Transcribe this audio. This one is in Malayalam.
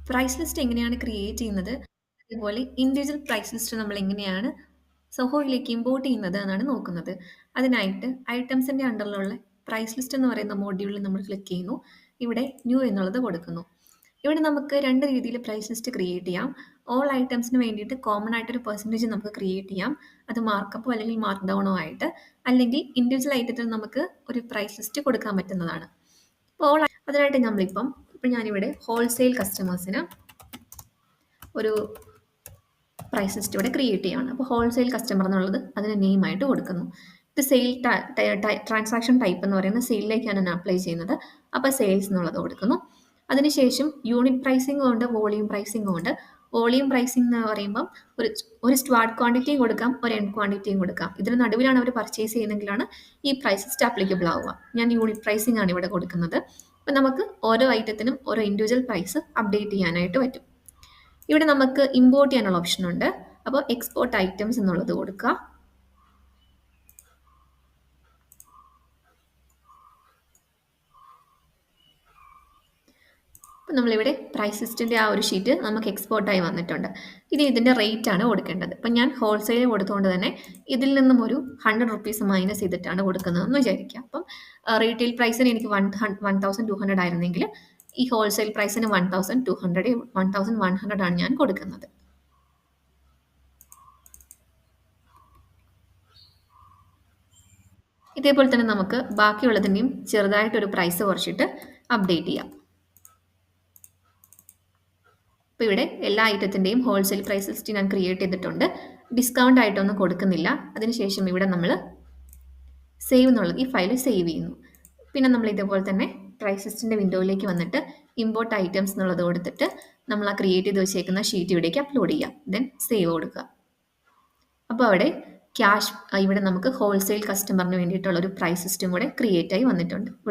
പ്രൈസ് ലിസ്റ്റ് എങ്ങനെയാണ് ക്രിയേറ്റ് ചെയ്യുന്നത്, അതുപോലെ ഇൻഡിവിജ്വൽ പ്രൈസ് ലിസ്റ്റ് നമ്മൾ എങ്ങനെയാണ് സൊഹോയിലേക്ക് ഇമ്പോർട്ട് ചെയ്യുന്നത് എന്നാണ് നോക്കുന്നത്. അതിനായിട്ട് ഐറ്റംസിൻ്റെ അണ്ടറിലുള്ള പ്രൈസ് ലിസ്റ്റ് എന്ന് പറയുന്ന മോഡ്യൂളിൽ നമ്മൾ ക്ലിക്ക് ചെയ്യുന്നു. ഇവിടെ ന്യൂ എന്നുള്ളത് കൊടുക്കുന്നു. ഇവിടെ നമുക്ക് രണ്ട് രീതിയിൽ പ്രൈസ് ലിസ്റ്റ് ക്രിയേറ്റ് ചെയ്യാം. ഓൾ ഐറ്റംസിന് വേണ്ടിയിട്ട് കോമൺ ആയിട്ടൊരു പെർസെൻറ്റേജ് നമുക്ക് ക്രിയേറ്റ് ചെയ്യാം, അത് മാർക്കപ്പോ അല്ലെങ്കിൽ മാർക്ക് ഡൗണോ ആയിട്ട്, അല്ലെങ്കിൽ ഇൻഡിവിജ്വൽ ഐറ്റത്തിന് നമുക്ക് ഒരു പ്രൈസ് ലിസ്റ്റ് കൊടുക്കാൻ പറ്റുന്നതാണ്. അപ്പോൾ അതിനായിട്ട് ഇപ്പം ഞാനിവിടെ ഹോൾസെയിൽ കസ്റ്റമേഴ്സിന് ഒരു പ്രൈസ് ലിസ്റ്റ് ഇവിടെ ക്രിയേറ്റ് ചെയ്യുകയാണ്. അപ്പോൾ ഹോൾസെയിൽ കസ്റ്റമർ എന്നുള്ളത് അതിന് നെയിമായിട്ട് കൊടുക്കുന്നു. ഇത് സെയിൽ ട്രാൻസാക്ഷൻ ടൈപ്പ് എന്ന് പറയുന്ന സെയിലിലേക്കാണ് ഞാൻ അപ്ലൈ ചെയ്യുന്നത്. അപ്പോൾ സെയിൽസ് എന്നുള്ളത് കൊടുക്കുന്നു. അതിനുശേഷം യൂണിറ്റ് പ്രൈസിംഗും ഉണ്ട്, വോളിയം പ്രൈസിംഗും ഉണ്ട്. വോളിയം പ്രൈസിംഗ് എന്ന് പറയുമ്പം ഒരു സ്റ്റാർട്ട് ക്വാണ്ടിറ്റിയും കൊടുക്കാം, ഒരു എൻഡ് ക്വാണ്ടിറ്റിയും കൊടുക്കാം. ഇതിന് നടുവിലാണ് അവർ പർച്ചേസ് ചെയ്യുന്നതെങ്കിലാണ് ഈ പ്രൈസ് ലിസ്റ്റ് ആപ്ലിക്കബിൾ ആവുക. ഞാൻ യൂണിറ്റ് പ്രൈസിംഗ് ആണ് ഇവിടെ കൊടുക്കുന്നത്. അപ്പം നമുക്ക് ഓരോ ഐറ്റത്തിനും ഓരോ ഇൻഡിവിജ്വൽ പ്രൈസ് അപ്ഡേറ്റ് ചെയ്യാനായിട്ട് പറ്റും. ഇവിടെ നമുക്ക് ഇമ്പോർട്ട് ചെയ്യാനുള്ള ഓപ്ഷൻ ഉണ്ട്. അപ്പോൾ എക്സ്പോർട്ട് ഐറ്റംസ് എന്നുള്ളത് കൊടുക്കുക. അപ്പോൾ നമ്മളിവിടെ പ്രൈസ് ലിസ്റ്റിൻ്റെ ആ ഒരു ഷീറ്റ് നമുക്ക് എക്സ്പോർട്ടായി വന്നിട്ടുണ്ട്. ഇനി ഇതിൻ്റെ റേറ്റ് ആണ് കൊടുക്കേണ്ടത്. അപ്പം ഞാൻ ഹോൾസെയിൽ കൊടുത്തുകൊണ്ട് തന്നെ ഇതിൽ നിന്നും ഒരു 100 റുപ്പീസ് മൈനസ് ചെയ്തിട്ടാണ് കൊടുക്കുന്നതെന്ന് വിചാരിക്കുക. അപ്പം റീറ്റെയിൽ പ്രൈസിന് എനിക്ക് 1200 ആയിരുന്നെങ്കിൽ ഈ ഹോൾസെയിൽ പ്രൈസിന് 1100 ആണ് ഞാൻ കൊടുക്കുന്നത്. ഇതേപോലെ തന്നെ നമുക്ക് ബാക്കിയുള്ളതിൻ്റെയും ചെറുതായിട്ടൊരു പ്രൈസ് കുറച്ചിട്ട് അപ്ഡേറ്റ് ചെയ്യാം. ഇപ്പോൾ ഇവിടെ എല്ലാ ഐറ്റത്തിൻ്റെയും ഹോൾസെയിൽ പ്രൈസ് ലിസ്റ്റ് ഞാൻ ക്രിയേറ്റ് ചെയ്തിട്ടുണ്ട്. ഡിസ്കൗണ്ട് ആയിട്ടൊന്നും കൊടുക്കുന്നില്ല. അതിനുശേഷം ഇവിടെ നമ്മൾ സേവ് എന്നുള്ളത് ഈ ഫയൽ സേവ് ചെയ്യുന്നു. പിന്നെ നമ്മൾ ഇതേപോലെ തന്നെ പ്രൈസ് ലിസ്റ്റിൻ്റെ വിൻഡോയിലേക്ക് വന്നിട്ട് ഇമ്പോർട്ട് ഐറ്റംസ് എന്നുള്ളത് കൊടുത്തിട്ട് നമ്മൾ ആ ക്രിയേറ്റ് ചെയ്ത് വെച്ചേക്കുന്ന ഷീറ്റ് ഇവിടേക്ക് അപ്ലോഡ് ചെയ്യാം. ദെൻ സേവ് കൊടുക്കുക. അപ്പോൾ അവിടെ ഇവിടെ നമുക്ക് ഹോൾസെയിൽ കസ്റ്റമറിന് വേണ്ടിയിട്ടുള്ള ഒരു പ്രൈസ് ലിസ്റ്റും കൂടെ ക്രിയേറ്റ് ആയി വന്നിട്ടുണ്ട്.